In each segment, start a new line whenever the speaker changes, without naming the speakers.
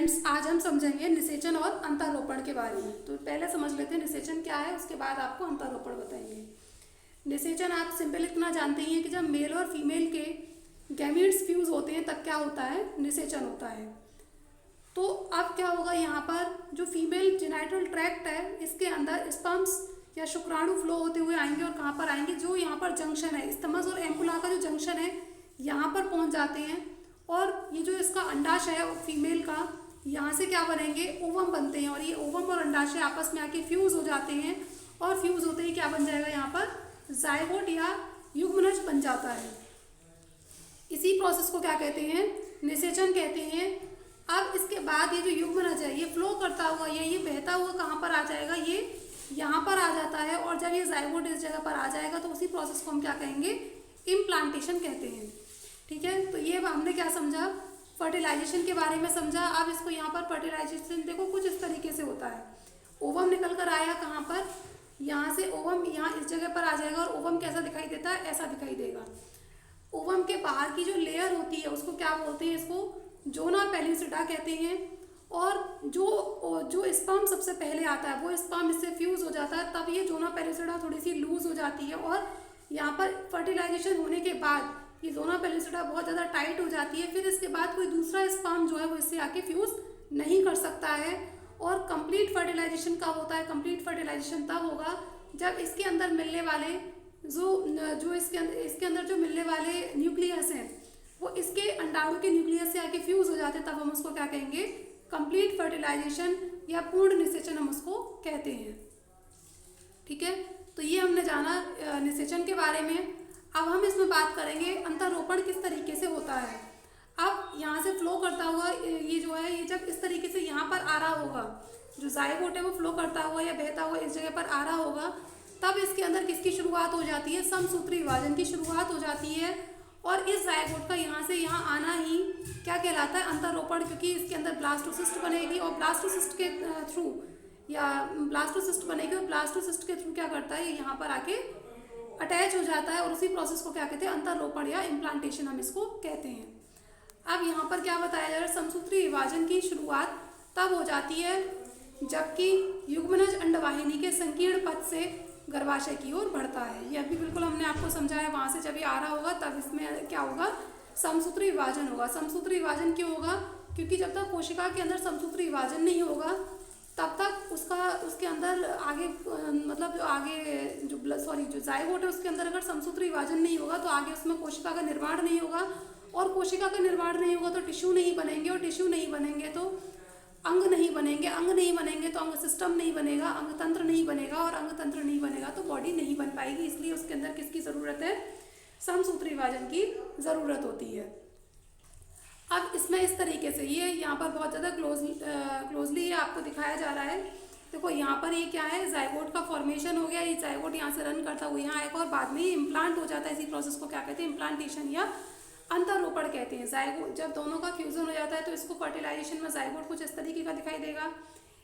Students, आज हम समझेंगे निषेचन और अंतःरोपण के बारे में। तो पहले समझ लेते हैं निषेचन क्या है, उसके बाद आपको अंतःरोपण बताएंगे। निषेचन आप सिंपल इतना जानते ही हैं कि जब मेल और फीमेल के गैमीट्स फ्यूज होते हैं तब क्या होता है, निषेचन होता है। तो अब क्या होगा, यहाँ पर जो फीमेल जेनिटल ट्रैक्ट है इसके अंदर स्पर्म्स या शुक्राणु फ्लो होते हुए आएंगे और कहाँ पर आएंगे, जो यहाँ पर जंक्शन है स्थमस और एम्पुला का जो जंक्शन है यहाँ पर पहुँच जाते हैं। और ये जो इसका अंडाशय है फीमेल का, यहाँ से क्या बनेंगे, ओवम बनते हैं और ये ओवम और अंडाशय आपस में आके फ्यूज हो जाते हैं और फ्यूज होते ही क्या बन जाएगा, यहाँ पर जायगोट या युग्मनज बन जाता है। इसी प्रोसेस को क्या कहते हैं, निषेचन कहते हैं। अब इसके बाद ये जो युग्मनज है ये फ्लो करता हुआ ये बहता हुआ कहाँ पर आ जाएगा, ये यहाँ पर आ जाता है। और जब ये जायगोट इस जगह पर आ जाएगा तो उसी प्रोसेस को हम क्या कहेंगे, इम्प्लांटेशन कहते हैं। ठीक है, तो ये हमने क्या समझा, फर्टिलाइजेशन के बारे में समझा। अब इसको यहाँ पर फर्टिलाइजेशन देखो कुछ इस तरीके से होता है। ओवम निकल कर आया कहाँ पर, यहाँ से ओवम यहाँ इस जगह पर आ जाएगा और ओवम कैसा दिखाई देता है, ऐसा दिखाई देगा। ओवम के बाहर की जो लेयर होती है उसको क्या बोलते हैं, इसको जोना पेलिसिडा कहते हैं। और जो स्पर्म सबसे पहले आता है वो स्पर्म इससे फ्यूज हो जाता है, तब ये जोना पेलिसिडा थोड़ी सी लूज हो जाती है और यहाँ पर फर्टिलाइजेशन होने के बाद ये जोना पेलिसिडा बहुत ज़्यादा टाइट हो जाती है। फिर इसके बाद कोई दूसरा स्पर्म जो है वो इससे आके फ्यूज नहीं कर सकता है। और कंप्लीट फर्टिलाइजेशन कब होता है, कंप्लीट फर्टिलाइजेशन तब होगा जब इसके अंदर मिलने वाले जो इसके अंदर जो मिलने वाले न्यूक्लियस हैं वो इसके अंडाणु के न्यूक्लियस से आके फ्यूज हो जाते हैं, तब हम उसको क्या कहेंगे, कंप्लीट फर्टिलाइजेशन या पूर्ण निषेचन हम उसको कहते हैं। ठीक है, तो ये हमने जाना निषेचन के बारे में। अब हम इसमें बात करेंगे अंतःरोपण किस तरीके से होता है। अब यहाँ से फ्लो करता हुआ ये जो है, ये जब इस तरीके से यहाँ पर आ रहा होगा, जो जायगोट है वो फ्लो करता हुआ या बहता हुआ इस जगह पर आ रहा होगा, तब इसके अंदर किसकी शुरुआत हो जाती है, समसूत्री विभाजन की शुरुआत हो जाती है। और इस जायगोट का यहाँ से यहाँ आना ही क्या कहलाता है, अंतःरोपण, क्योंकि इसके अंदर ब्लास्टोसिस्ट बनेगी और ब्लास्टोसिस्ट के थ्रू ब्लास्टोसिस्ट बनेगी और ब्लास्टोसिस्ट के थ्रू क्या करता है, यहाँ पर आके अटैच हो जाता है और उसी प्रोसेस को क्या कहते हैं, अंतःरोपण या इम्प्लांटेशन हम इसको कहते हैं। अब यहाँ पर क्या बताया जा रहा है, समसूत्री विभाजन की शुरुआत तब हो जाती है जबकि युग्मनज अंडवाहिनी के संकीर्ण पथ से गर्भाशय की ओर बढ़ता है। यह भी बिल्कुल हमने आपको समझाया, वहाँ से जब ये आ रहा होगा तब इसमें क्या होगा, समसूत्री विभाजन होगा। समसूत्री विभाजन क्यों होगा, क्योंकि जब तक कोशिका के अंदर समसूत्री विभाजन नहीं होगा तब तक उसके अंदर आगे मतलब जो जायगोट है उसके अंदर अगर समसूत्री विभाजन नहीं होगा तो आगे उसमें कोशिका का निर्माण नहीं होगा और कोशिका का निर्माण नहीं होगा तो टिश्यू नहीं बनेंगे और टिश्यू नहीं बनेंगे तो अंग नहीं बनेंगे, अंग नहीं बनेंगे तो अंग सिस्टम नहीं बनेगा, अंग तंत्र नहीं बनेगा और अंग तंत्र नहीं बनेगा तो बॉडी नहीं बन पाएगी। इसलिए उसके अंदर किसकी ज़रूरत है, समसूत्री विभाजन की ज़रूरत होती है। अब इसमें इस तरीके से ये यहाँ पर बहुत ज़्यादा क्लोजली ये आपको दिखाया जा रहा है। देखो यहाँ पर ये क्या है, जायगोट का फॉर्मेशन हो गया, ये जायगोट यहाँ से रन करता हुआ यहाँ आएगा और बाद में ये इम्प्लांट हो जाता है। इसी प्रोसेस को क्या कहते हैं, इम्प्लांटेशन या अंतःरोपण कहते हैं। जायगोट जब दोनों का फ्यूजन हो जाता है तो इसको फर्टिलाइजेशन में जायगोट कुछ इस तरीके का दिखाई देगा,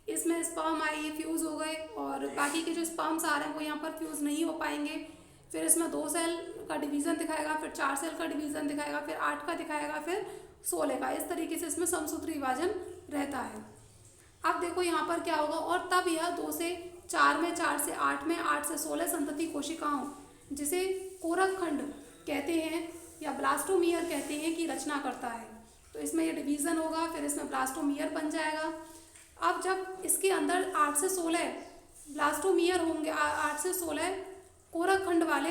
इसमें स्पर्म आए, ये फ्यूज़ हो गए और बाकी के जो स्पर्म्स आ रहे हैं वो यहाँ पर फ्यूज़ नहीं हो पाएंगे। फिर इसमें 2 सेल का डिवीज़न दिखाएगा, फिर 4 सेल का डिवीज़न दिखाएगा, फिर 8 का दिखाएगा, फिर 16 का। इस तरीके से इसमें समसूत्री विभाजन रहता है। अब देखो यहाँ पर क्या होगा, और तब यह 2 से 4 में, 4 से 8 में, 8 से 16 संतति कोशिकाओं, जिसे कोरक खंड कहते हैं या ब्लास्टोमियर कहते हैं, की रचना करता है। तो इसमें ये डिवीज़न होगा, फिर इसमें ब्लास्टोमियर बन जाएगा। अब जब इसके अंदर 8 से 16 ब्लास्टोमियर होंगे, 8 से 16 कोरक खंड वाले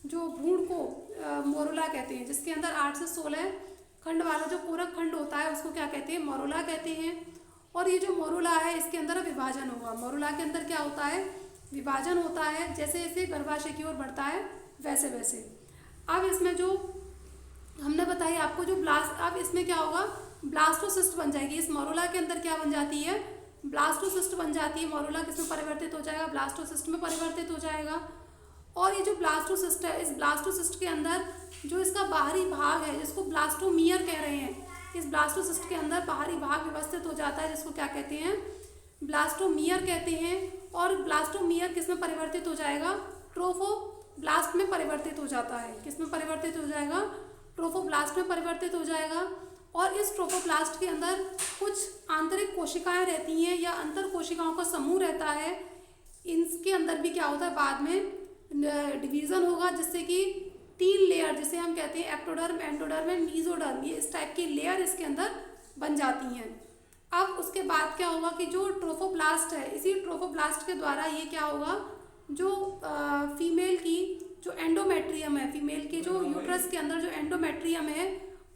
जो भ्रूण को मोरुला कहते हैं, जिसके अंदर 8 से 16 खंड वाला जो कोरक खंड होता है उसको क्या कहते हैं, मोरुला कहते हैं। और ये जो मोरुला है इसके अंदर विभाजन होगा। मोरुला के अंदर क्या होता है, विभाजन होता है, जैसे जैसे गर्भाशय की ओर बढ़ता है वैसे वैसे। अब इसमें जो हमने बताई आपको जो अब इसमें क्या होगा, ब्लास्टोसिस्ट बन जाएगी। इस मोरुला के अंदर क्या बन जाती है, ब्लास्टोसिस्ट बन जाती है। मोरुला किसमें परिवर्तित हो जाएगा, ब्लास्टोसिस्ट में परिवर्तित हो जाएगा। और ये जो ब्लास्टोसिस्ट है, इस ब्लास्टोसिस्ट के अंदर जो इसका बाहरी भाग है जिसको ब्लास्टोमियर कह रहे हैं, इस ब्लास्टोसिस्ट के अंदर बाहरी भाग व्यवस्थित हो जाता है जिसको क्या कहते हैं, ब्लास्टोमियर कहते हैं। और ब्लास्टोमियर किसमें परिवर्तित हो जाएगा, ट्रोफोब्लास्ट में परिवर्तित हो जाता है। किसमें परिवर्तित हो जाएगा, ट्रोफोब्लास्ट में परिवर्तित हो जाएगा। और इस ट्रोफोब्लास्ट के अंदर कुछ कोशिकाएं रहती हैं या अंतर कोशिकाओं का समूह रहता है, इनके अंदर भी क्या होता है, बाद में डिवीज़न होगा, जिससे कि 3 लेयर, जिसे हम कहते हैं एक्टोडर्म, एंडोडर्म एंड मीजोडर्म, ये इस टाइप की लेयर इसके अंदर बन जाती हैं। अब उसके बाद क्या होगा कि जो ट्रोफोब्लास्ट है, इसी ट्रोफोब्लास्ट के द्वारा ये क्या होगा, जो फीमेल की जो एंडोमेट्रियम है, फीमेल के जो यूट्रस के अंदर जो एंडोमेट्रियम है,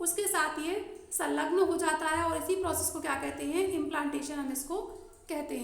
उसके साथ ये संलग्न हो जाता है और इसी प्रोसेस को क्या कहते हैं, इम्प्लांटेशन हम इसको कहते हैं।